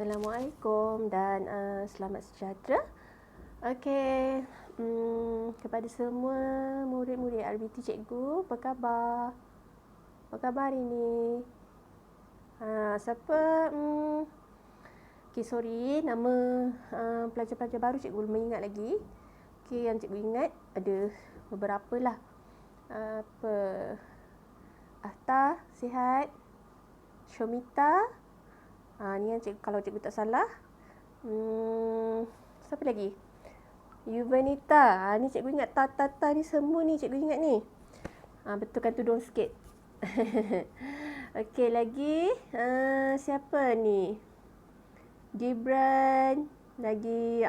Assalamualaikum dan selamat sejahtera. Okey, kepada semua murid-murid RBT cikgu, apa khabar? Apa khabar hari ni? Siapa? Okey, sorry, nama pelajar-pelajar baru cikgu belum ingat lagi. Okey, yang cikgu ingat ada beberapa lah. Apa? Ahta, sihat? Syomita? Ni yang cikgu, kalau cikgu tak salah. Siapa lagi? Yuvanita. Ni cikgu ingat. Tata ni semua ni cikgu ingat ni. Betulkan tudung sikit. Okey, lagi. Siapa ni? Gibran. Lagi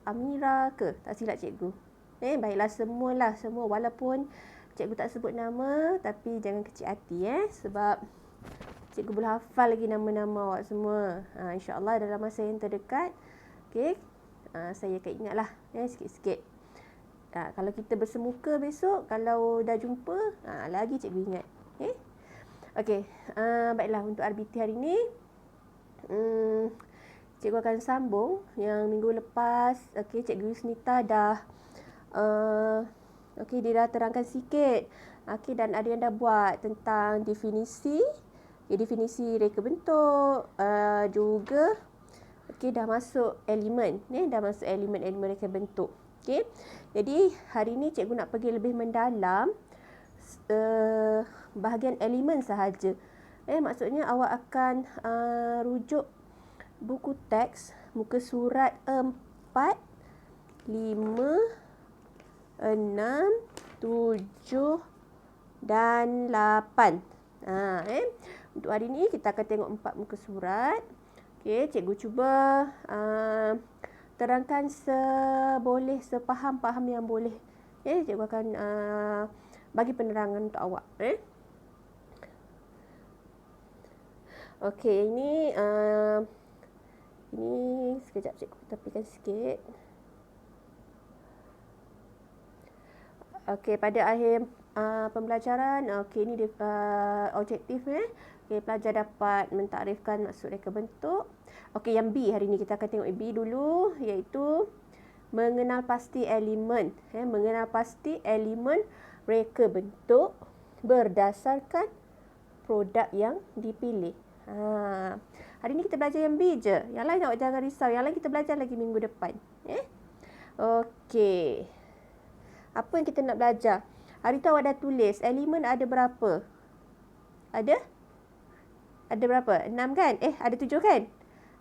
Amira ke? Tak silap cikgu. Baiklah semualah. Semua. Walaupun cikgu tak sebut nama, tapi jangan kecil hati sebab cikgu boleh hafal lagi nama-nama awak semua. InsyaAllah dalam masa yang terdekat, okay, saya akan ingatlah sikit-sikit. Kalau kita bersemuka besok, kalau dah jumpa, lagi cikgu ingat. Okay, baiklah untuk RBT hari ni, cikgu akan sambung yang minggu lepas. Okay, Cikgu Yusnita dah, okay, dia dah terangkan sikit. Okay, dan ada yang dah buat tentang definisi. Definisi reka bentuk, juga dah masuk elemen, dah masuk elemen-elemen reka bentuk. Jadi hari ni cikgu nak pergi lebih mendalam bahagian elemen sahaja. Maksudnya awak akan rujuk buku teks muka surat 4, 5, 6, 7 dan 8. Untuk hari ni kita akan tengok 4 muka surat. Okey, cikgu cuba terangkan sepaham-paham yang boleh. Cikgu akan bagi penerangan untuk awak. Okey, ini sekejap cikgu tepikan sikit. Okey, pada akhir pembelajaran, okey, ini dia objektif. Okey, pelajar dapat mentakrifkan maksud reka bentuk. Okey, yang B hari ni kita akan tengok B dulu, iaitu mengenal pasti elemen. Mengenal pasti elemen reka bentuk berdasarkan produk yang dipilih. Hari ni kita belajar yang B je. Yang lain awak jangan risau. Yang lain kita belajar lagi minggu depan. Okey. Apa yang kita nak belajar? Hari tu awak dah tulis elemen ada berapa? Ada berapa? 6 kan? Ada 7 kan?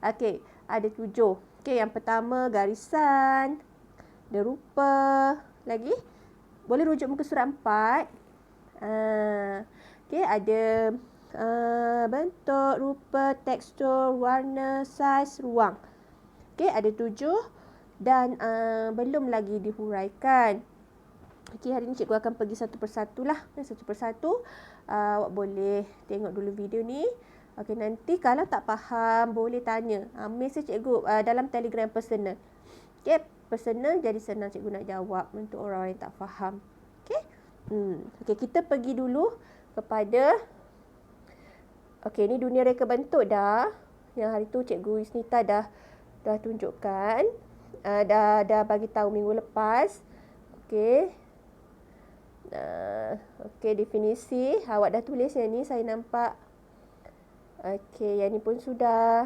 Okey, ada 7. Okey, yang pertama garisan, ada rupa, lagi boleh rujuk muka surat 4. Okey, ada bentuk, rupa, tekstur, warna, saiz, ruang. Okey, ada 7 dan belum lagi dihuraikan. Okey, hari ni cikgu akan pergi satu persatu lah. Satu persatu. Awak boleh tengok dulu video ni. Okey, nanti kalau tak faham, boleh tanya. Mesej cikgu dalam Telegram personal. Okey, personal jadi senang cikgu nak jawab untuk orang yang tak faham. Okey. Okey, kita pergi dulu kepada, okey, ni dunia reka bentuk dah. Yang hari tu Cikgu Yusnita dah tunjukkan. Dah bagi tahu minggu lepas. Okey. Okey, definisi. Awak dah tulis yang ni, saya nampak. Okey, yang ni pun sudah.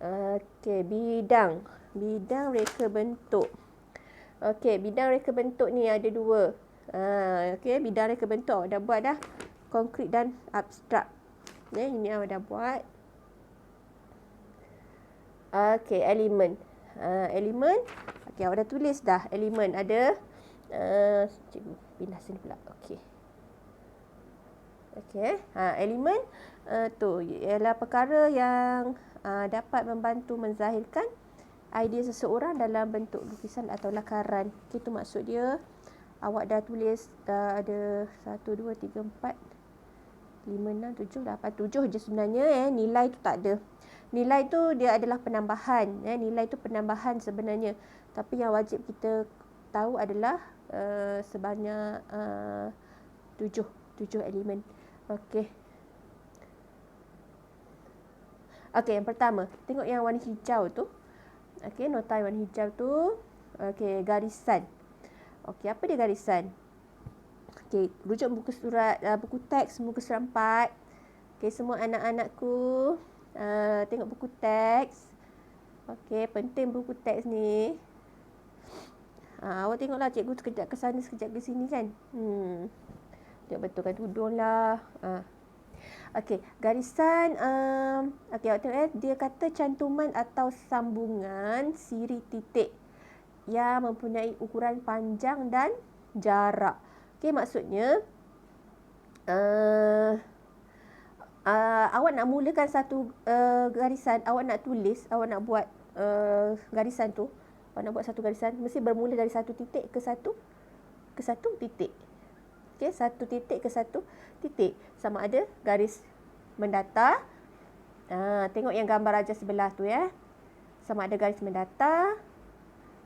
Okey, bidang reka bentuk. Okey, bidang reka bentuk ni ada 2. Okey, bidang reka bentuk awak dah buat dah. Konkret dan abstrak. Ini awak dah buat. Okey, elemen. Elemen. Okey, awak dah tulis dah. Elemen ada. Cikgu pindah sini pula. Okey. Okey. Elemen tu ialah perkara yang dapat membantu menzahirkan idea seseorang dalam bentuk lukisan atau lakaran. Itu maksud dia. Awak dah tulis ada 1, 2, 3, 4, 5, 6, 7, 8, 7 je sebenarnya. Nilai tu tak ada. Nilai tu dia adalah penambahan. Nilai tu penambahan sebenarnya. Tapi yang wajib kita tahu adalah sebanyak 7 elemen. Okey. Okey, yang pertama, tengok yang warna hijau tu. Okey, nota warna hijau tu. Okey, garisan. Okey, apa dia garisan? Okey, rujuk buku surat, buku teks muka surat 4. Okey, semua anak-anakku, tengok buku teks. Okey, penting buku teks ni. Awak tengoklah cikgu sekejap ke sana, sekejap ke sini kan. Tengok betulkan tudung lah. Okey, garisan. Okey, awak tengok dia kata cantuman atau sambungan siri titik yang mempunyai ukuran panjang dan jarak. Okey, maksudnya awak nak mulakan satu garisan, awak nak tulis, awak nak buat garisan tu, awak nak buat satu garisan, mesti bermula dari satu titik ke satu titik. Okey, satu titik ke satu titik. Sama ada garis mendatar. Tengok yang gambar raja sebelah tu ya. Sama ada garis mendatar,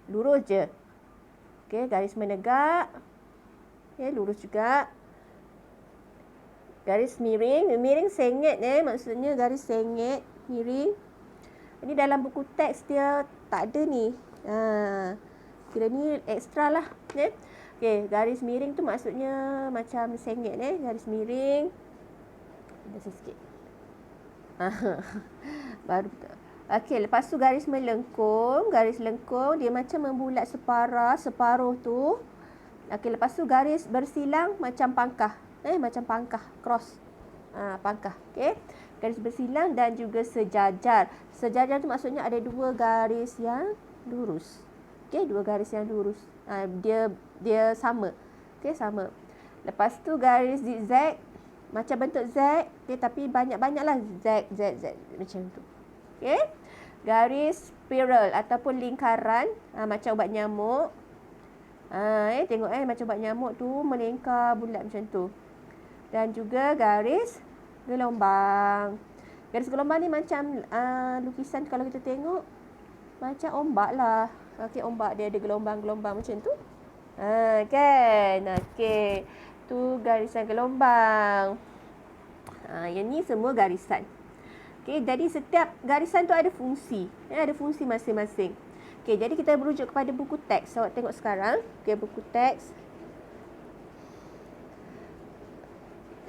lurus je. Okey, garis menegak. Okey, lurus juga. Garis miring, miring sengit maksudnya garis sengit, miring. Ini dalam buku teks dia tak ada ni. Kira ni ekstra lah. Okey, garis miring tu maksudnya macam sengit garis miring. Ada sikit. Baru okey, lepas tu garis melengkung, garis lengkung dia macam membulat separuh tu. Okey, lepas tu garis bersilang macam pangkah. Macam pangkah, cross. Pangkah. Okey. Garis bersilang dan juga sejajar. Sejajar tu maksudnya ada dua garis yang lurus. Okey, dua garis yang lurus. Dia sama. Okey, sama. Lepas tu garis zigzag macam bentuk Z, okey, tapi banyak-banyaklah Z macam tu. Okey. Garis spiral ataupun lingkaran, macam ubat nyamuk. Tengok macam ubat nyamuk tu melingkar bulat macam tu. Dan juga garis gelombang. Garis gelombang ni macam lukisan kalau kita tengok macam ombak lah. Okey, ombak dia ada gelombang-gelombang macam tu. Kan? Okey. Tu garisan gelombang. Yang ni semua garisan. Okey, jadi setiap garisan tu ada fungsi. Ada fungsi masing-masing. Okey, jadi kita berujuk kepada buku teks. Awak tengok sekarang. Okey, buku teks.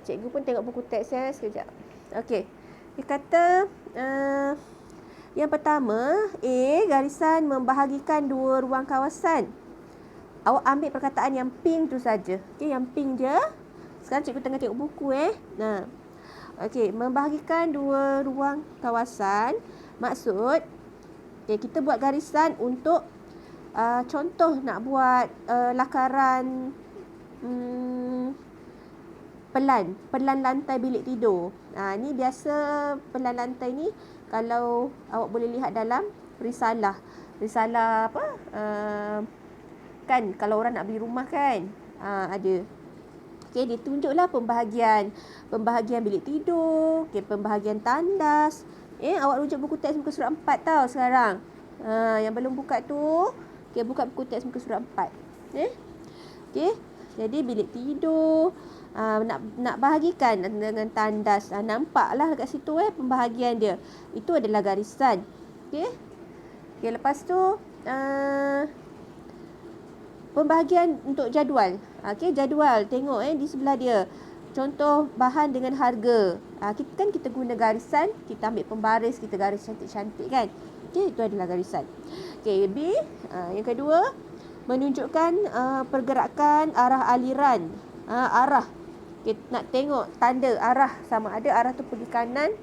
Cikgu pun tengok buku teks sekejap. Okey. Dia kata yang pertama, A, garisan membahagikan dua ruang kawasan. Awak ambil perkataan yang pink tu saja. Okey, yang pink je. Sekarang cikgu tengah tengok buku Okey, membahagikan dua ruang kawasan. Maksud, okey, kita buat garisan untuk contoh nak buat lakaran pelan lantai bilik tidur. Ni biasa pelan lantai ni kalau awak boleh lihat dalam risalah apa? Kan kalau orang nak beli rumah kan, ada. Okey, dia tunjuklah pembahagian bilik tidur, okey, pembahagian tandas. Awak rujuk buku teks muka surat 4 tau sekarang. Yang belum buka tu, okey, buka buku teks muka surat 4. Okey, jadi bilik tidur nak bahagikan dengan tandas. Nampaklah kat situ pembahagian dia. Itu adalah garisan. Okey. Okey, lepas tu pembahagian untuk jadual. Okey, jadual. Tengok di sebelah dia. Contoh bahan dengan harga. Kita guna garisan, kita ambil pembaris, kita garis cantik-cantik kan. Okey, itu adalah garisan. Okey, B, yang kedua, menunjukkan pergerakan arah aliran. Arah. Kita nak tengok tanda arah, sama ada arah tu pergi kanan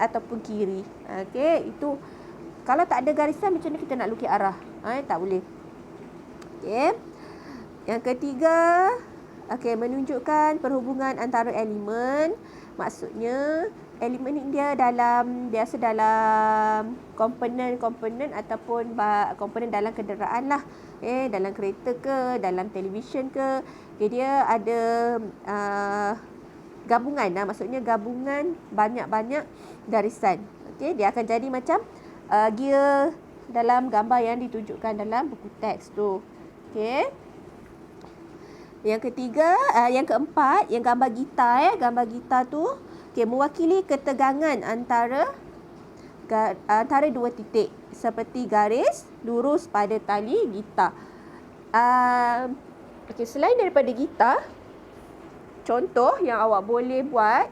ataupun kiri. Okey, itu kalau tak ada garisan macam mana kita nak lukis arah? Tak boleh. Okey. Yang ketiga, okey, menunjukkan perhubungan antara elemen. Maksudnya elemen ni dia biasa dalam komponen ataupun komponen dalam kenderaan lah. Dalam kereta ke, dalam televisyen ke. Okay, dia ada gabungan. Maksudnya gabungan banyak-banyak garisan. Okay, dia akan jadi macam gear dalam gambar yang ditunjukkan dalam buku teks tu. Okay. Yang ketiga, yang keempat, yang gambar gitar. Gambar gitar tu, Okey, mewakili ketegangan antara dua titik seperti garis lurus pada tali gitar. Okey, selain daripada gitar, contoh yang awak boleh buat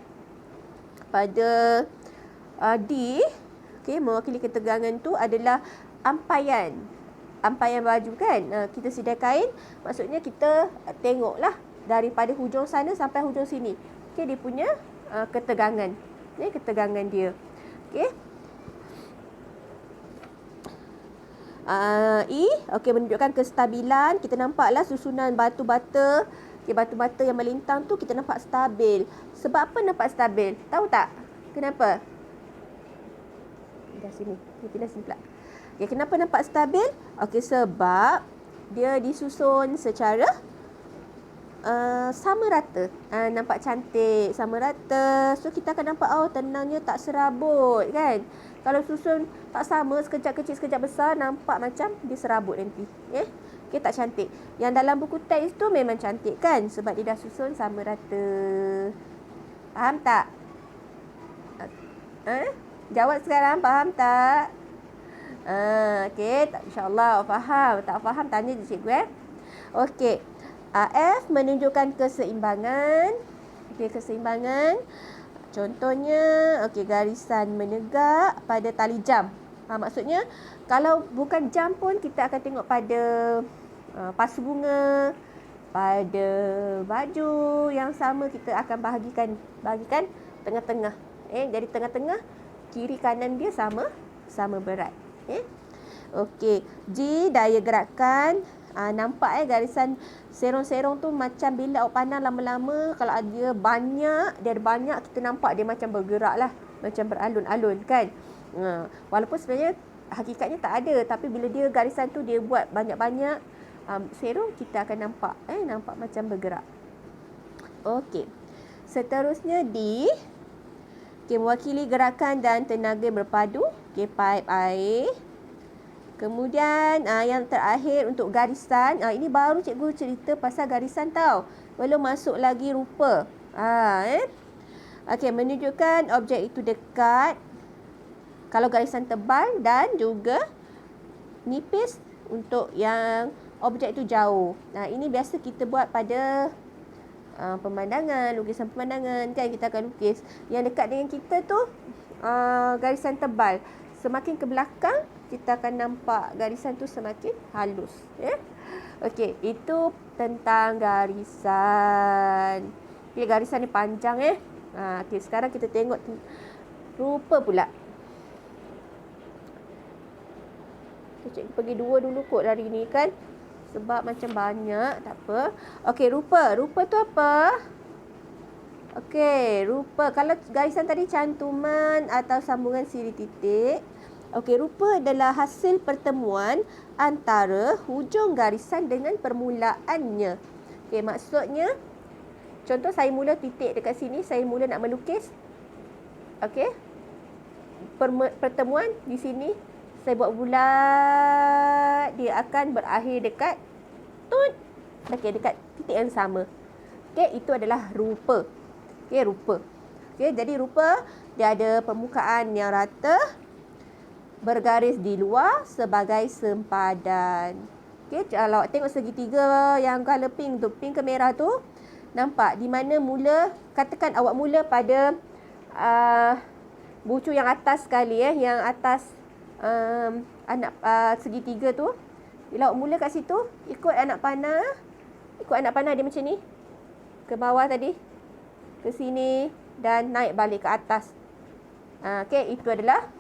pada D, okey, mewakili ketegangan tu adalah ampaian baju kan. Kita sedia kain, maksudnya kita tengoklah daripada hujung sana sampai hujung sini. Okey, dia punya ketegangan. Ni ketegangan dia. Okey. Okey, menunjukkan kestabilan. Kita nampaklah susunan batu bata. Okey, batu bata yang melintang tu kita nampak stabil. Sebab apa nampak stabil? Tahu tak? Kenapa? Pindah sini. Pindah sini pula. Okey, kenapa nampak stabil? Okey, sebab dia disusun secara sama rata. Nampak cantik, sama rata. So kita akan nampak tenangnya, tak serabut kan. Kalau susun tak sama, sekejap kecil, sekejap besar, nampak macam dia serabut nanti. Okey, tak cantik. Yang dalam buku teks tu memang cantik kan, sebab dia dah susun sama rata. Faham tak? Jawab sekarang, faham tak? Okey, insya-Allah faham. Tak faham tanya je cikgu Okey. F menunjukkan keseimbangan. Okey, keseimbangan. Contohnya, okey, garisan menegak pada tali jam. Maksudnya, kalau bukan jam pun kita akan tengok pada pasu bunga, pada baju yang sama, kita akan bahagikan tengah-tengah. Jadi tengah-tengah, kiri kanan dia sama berat. Okey, G daya gerakan. Nampak garisan serong-serong tu macam bila awak pandang lama-lama, kalau dia ada banyak, kita nampak dia macam bergerak lah, macam beralun-alun kan. Walaupun sebenarnya hakikatnya tak ada, tapi bila dia garisan tu dia buat banyak-banyak serong, kita akan nampak macam bergerak. Okey, seterusnya D. Okey, mewakili gerakan dan tenaga berpadu. Okey, pipe air. Kemudian yang terakhir untuk garisan. Ini baru cikgu cerita pasal garisan tau. Belum masuk lagi rupa. Okey, menunjukkan objek itu dekat. Kalau garisan tebal dan juga nipis untuk yang objek itu jauh. Ini biasa kita buat pada pemandangan, lukisan pemandangan kan, kita akan lukis. Yang dekat dengan kita tu garisan tebal. Semakin ke belakang, kita akan nampak garisan tu semakin halus. Okey, itu tentang garisan. Okey, garisan ni panjang okey, sekarang kita tengok rupa pula. Cikgu pergi 2 dulu kot hari ni kan. Sebab macam banyak, tak apa. Okey, rupa. Rupa tu apa? Okey, rupa. Kalau garisan tadi cantuman atau sambungan siri titik. Okey, rupa adalah hasil pertemuan antara hujung garisan dengan permulaannya. Okey, maksudnya, contoh saya mula titik dekat sini, saya mula nak melukis. Okey. Pertemuan di sini, saya buat bulat, dia akan berakhir dekat dekat titik yang sama. Okey, itu adalah rupa. Okey, rupa. Okey, jadi rupa dia ada permukaan yang rata, bergaris di luar sebagai sempadan. Okey, kalau awak tengok segitiga yang colour pink tu, pink ke merah tu, nampak di mana mula, katakan awak mula pada bucu yang atas sekali yang atas anak segitiga tu. Bila awak mula kat situ, ikut anak panah dia macam ni, ke bawah tadi, ke sini dan naik balik ke atas. Okey, itu adalah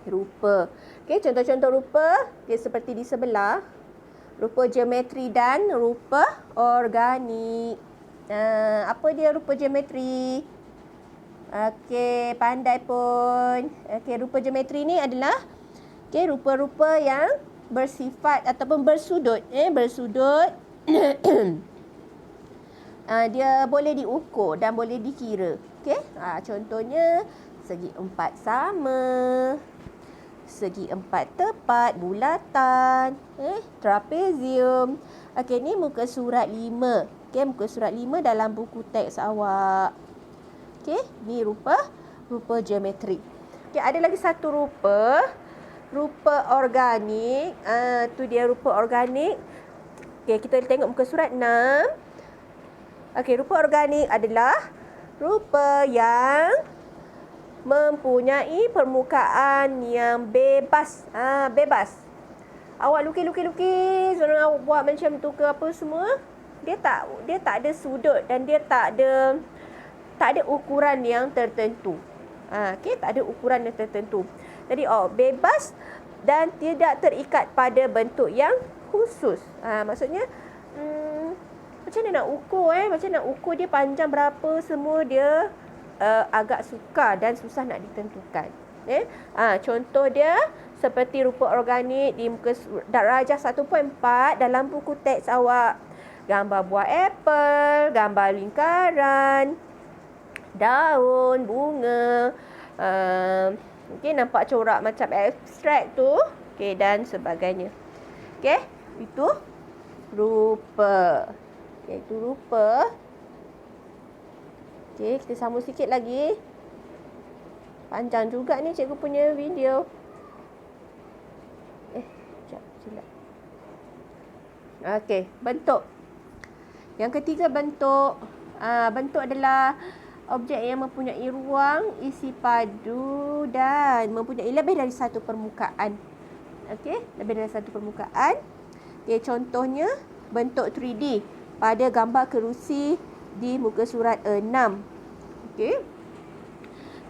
rupa. Okey, contoh-contoh rupa seperti di sebelah, rupa geometri dan rupa organik. Apa dia rupa geometri? Okey, pandai pun. Okey, rupa geometri ni adalah rupa-rupa yang bersifat ataupun bersudut. Bersudut. Dia boleh diukur dan boleh dikira. Okey, contohnya segi 4 sama, segi 4 tepat, bulatan, trapezium. Okey, ni muka surat 5. Okey, muka surat 5 dalam buku teks awak. Okey, ni rupa geometri. Okey, ada lagi satu rupa organik. Tu dia rupa organik. Okey, kita tengok muka surat 6. Okey, rupa organik adalah rupa yang mempunyai permukaan yang bebas. Bebas. Awak lukis, orang awak buat macam tu ke apa semua, dia tak ada sudut dan dia tak ada ukuran yang tertentu. Okey, tak ada ukuran yang tertentu. Jadi bebas dan tidak terikat pada bentuk yang khusus. Maksudnya macam mana nak ukur macam nak ukur dia panjang berapa semua, dia agak sukar dan susah nak ditentukan. Contoh dia seperti rupa organik di muka darjah 1.4 dalam buku teks awak. Gambar buah apple, gambar lingkaran, daun, bunga. Okey, nampak corak macam abstrak tu. Okey, dan sebagainya. Okey, itu rupa. Okey, itu rupa. Okey, kita sambung sikit lagi. Panjang juga ni cikgu punya video. Sekejap, silap. Okey, bentuk. Yang ketiga, bentuk. Bentuk adalah objek yang mempunyai ruang isi padu dan mempunyai lebih dari satu permukaan. Okey, lebih dari satu permukaan. Okey, contohnya bentuk 3D pada gambar kerusi di muka surat 6. Okey.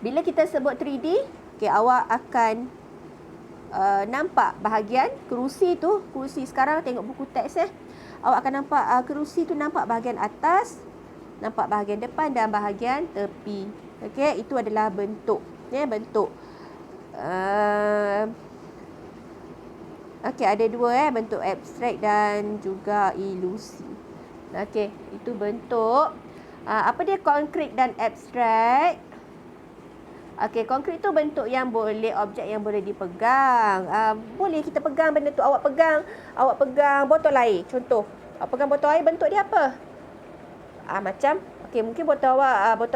Bila kita sebut 3D, okey, awak akan nampak bahagian kerusi tu. Kerusi sekarang tengok buku teks awak akan nampak kerusi tu, nampak bahagian atas, nampak bahagian depan dan bahagian tepi. Okey, itu adalah bentuk. Bentuk. Okey, ada dua bentuk abstrak dan juga ilusi. Okey, itu bentuk. Apa dia konkret dan abstrak? Okey, konkret tu bentuk yang boleh, objek yang boleh dipegang. Boleh kita pegang benda tu. Awak pegang botol air. Contoh, awak pegang botol air, bentuk dia apa? Macam, okey, mungkin botol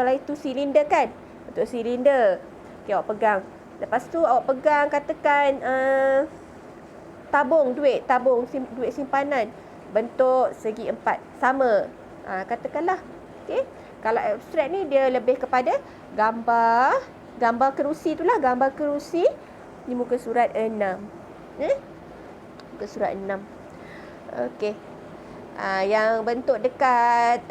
air tu silinder kan? Bentuk silinder. Okey, awak pegang. Lepas tu awak pegang, katakan tabung duit simpanan. Bentuk segi 4. Sama. Katakanlah. Okey. Kalau abstrak ni dia lebih kepada gambar kerusi itulah, gambar kerusi di muka surat 6. Muka surat 6. Okey. Yang bentuk dekat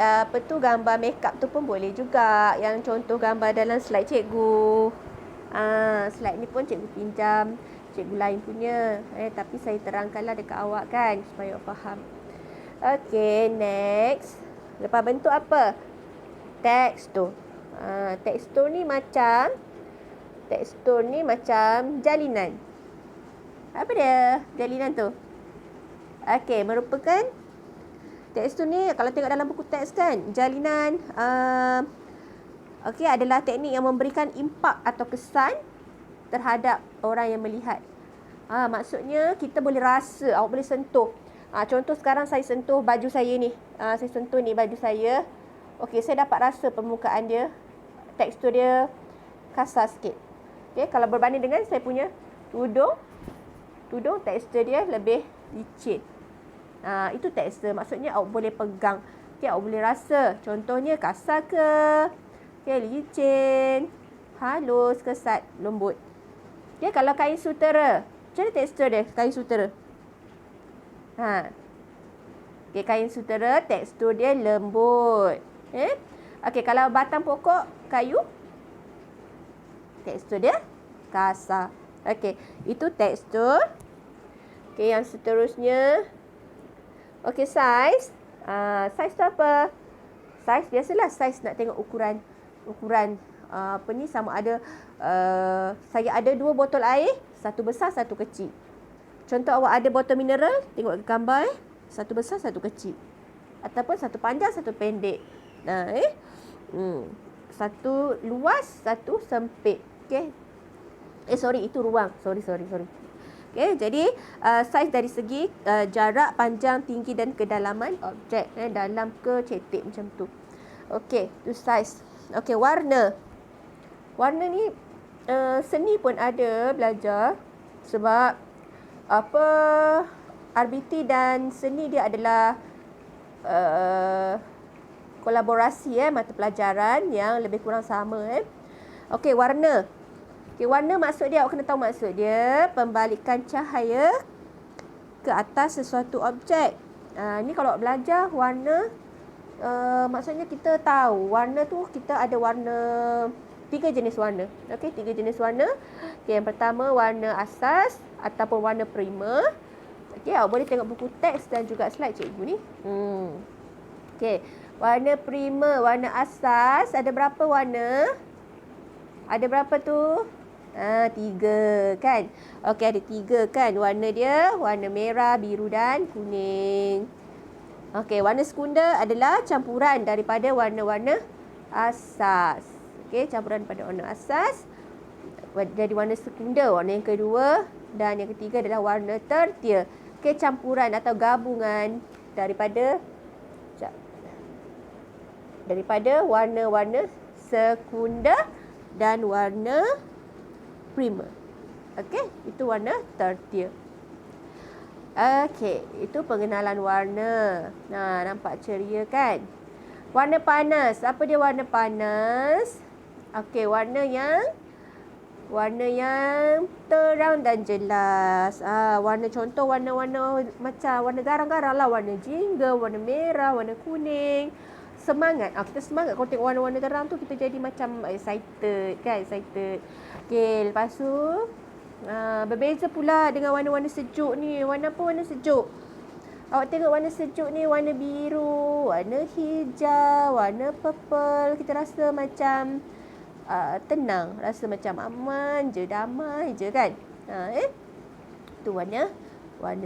gambar makeup tu pun boleh juga. Yang contoh gambar dalam slide cikgu. Slide ni pun cikgu pinjam cikgu lain punya. Tapi saya terangkanlah dekat awak kan supaya awak faham. Okey, next. Lepas bentuk apa? Tekstur. Tekstur ni macam jalinan. Apa dia jalinan tu? Okey, merupakan tekstur ni kalau tengok dalam buku teks kan, jalinan adalah teknik yang memberikan impak atau kesan terhadap orang yang melihat. Maksudnya kita boleh rasa, awak boleh sentuh. Contoh sekarang saya sentuh baju saya ni. Saya sentuh ni baju saya. Okey, saya dapat rasa permukaan dia, tekstur dia kasar sikit. Okey, kalau berbanding dengan saya punya tudung tekstur dia lebih licin. Itu tekstur. Maksudnya awak boleh pegang. Okey, awak boleh rasa. Contohnya kasar ke? Okey, licin, halus, kesat, lembut. Okey, kalau kain sutera, macam mana tekstur dia kain sutera? Okey, kain sutera tekstur dia lembut. Okey, kalau batang pokok kayu, tekstur dia kasar. Okey, itu tekstur. Okey, yang seterusnya. Okey, saiz. Saiz tu apa? Saiz biasalah, saiz nak tengok ukuran sama ada saya ada 2 botol air, satu besar, satu kecil. Contoh awak ada botol mineral, tengok gambar satu besar, satu kecil. Ataupun satu panjang, satu pendek. Satu luas, satu sempit. Okey. Itu ruang. Sorry. Okey, jadi saiz dari segi jarak, panjang, tinggi dan kedalaman objek dalam ke cetek macam tu. Okey, tu saiz. Okey, warna. Warna ni seni pun ada belajar sebab apa RBT dan seni dia adalah kolaborasi mata pelajaran yang lebih kurang sama Okey, warna. Okey, warna maksud dia, awak kena tahu maksud dia, pembalikan cahaya ke atas sesuatu objek. Ni kalau belajar warna, maksudnya kita tahu warna tu kita ada warna 3 jenis warna. Okey, 3 jenis warna. Okey, yang pertama warna asas ataupun warna primer. Okey, awak boleh tengok buku teks dan juga slide cikgu ni. Okey, warna primer, warna asas ada berapa warna? Ada berapa tu? 3 kan. Okey, ada 3 kan warna dia. Warna merah, biru dan kuning. Okey, warna sekunder adalah campuran daripada warna-warna asas. Okey, campuran daripada warna asas. Jadi warna sekunder, warna yang kedua. Dan yang ketiga adalah warna tertier. Okey, campuran atau gabungan daripada warna-warna sekunder dan warna primer. Okey, itu warna tertier. Okey, itu pengenalan warna. Nampak ceria kan? Warna panas. Apa dia warna panas? Okey, warna yang terang dan jelas. Contoh warna-warna macam warna garang-garang lah. Warna jingga, warna merah, warna kuning. Semangat. Kita semangat kalau tengok warna-warna terang tu, kita jadi macam excited kan? Excited. Okey, lepas tu berbeza pula dengan warna-warna sejuk ni. Warna apa warna sejuk? Awak tengok warna sejuk ni, warna biru, warna hijau, warna purple. Kita rasa macam tenang, rasa macam aman je, damai je kan. Itu warna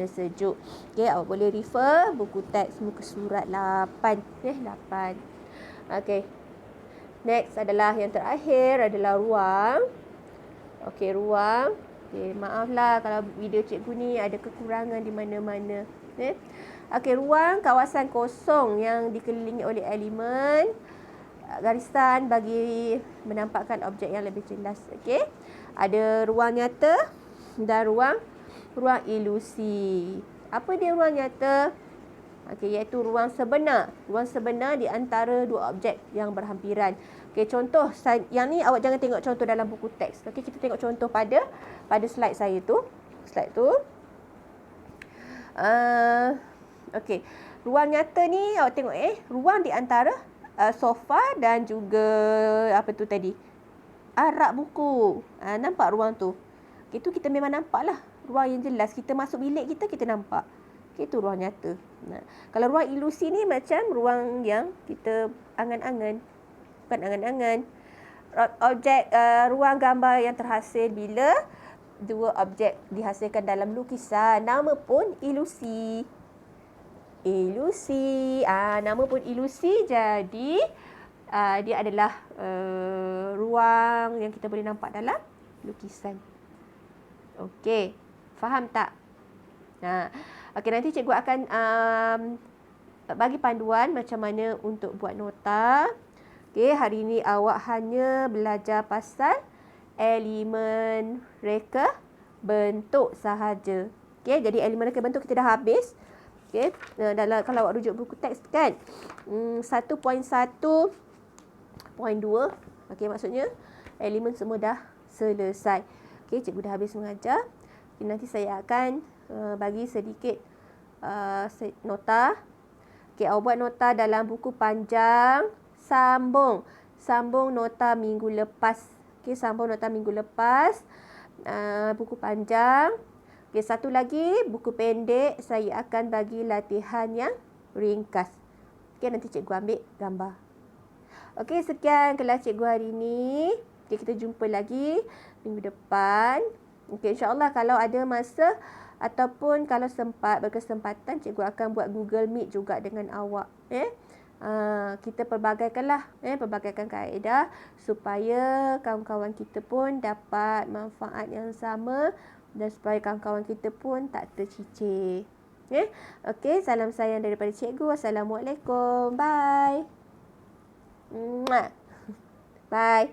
sejuk. Okey, awak boleh refer buku teks muka surat 8. 8. Okey. Next adalah yang terakhir adalah ruang. Okey, ruang. Okey, maaflah kalau video cikgu ni ada kekurangan di mana-mana. Okey, ruang kawasan kosong yang dikelilingi oleh elemen garisan bagi menampakkan objek yang lebih jelas. Okey. Ada ruang nyata dan ruang ilusi. Apa dia ruang nyata? Okey, iaitu ruang sebenar. Ruang sebenar di antara dua objek yang berhampiran. Okey, contoh yang ni awak jangan tengok contoh dalam buku teks. Okey, kita tengok contoh pada slide saya tu. Slide tu. Okey, ruang nyata ni awak tengok ruang di antara sofa dan juga apa tu tadi? Rak buku. Nampak ruang tu? Itu kita memang nampak lah. Ruang yang jelas. Kita masuk bilik kita nampak. Itu ruang nyata. Kalau ruang ilusi ni macam ruang yang kita angan-angan. Bukan angan-angan. Ruang gambar yang terhasil bila dua objek dihasilkan dalam lukisan. Nama pun ilusi. Nama pun ilusi. Jadi dia adalah ruang yang kita boleh nampak dalam lukisan. Okey, faham tak? Okey, nanti cikgu akan bagi panduan macam mana untuk buat nota. Okey, hari ini awak hanya belajar pasal elemen reka bentuk sahaja. Okey, jadi elemen reka bentuk kita dah habis. Okey, kalau awak rujuk buku teks kan 1.1.2. Okey, maksudnya elemen semua dah selesai. Okey, cikgu dah habis mengajar. Okay, nanti saya akan bagi sedikit nota. Okey, awak buat nota dalam buku panjang. Sambung nota minggu lepas. Okey, sambung nota minggu lepas. Buku panjang. Okey, satu lagi buku pendek. Saya akan bagi latihan yang ringkas. Okey, nanti cikgu ambil gambar. Okey, sekian kelas cikgu hari ini. Okey, kita jumpa lagi minggu depan. Okey, insya-Allah kalau ada masa ataupun kalau berkesempatan, cikgu akan buat Google Meet juga dengan awak. Kita pelbagaikan kaedah supaya kawan-kawan kita pun dapat manfaat yang sama dan supaya kawan-kawan kita pun tak tercicir. Okey, salam sayang daripada cikgu. Assalamualaikum. Bye. Bye.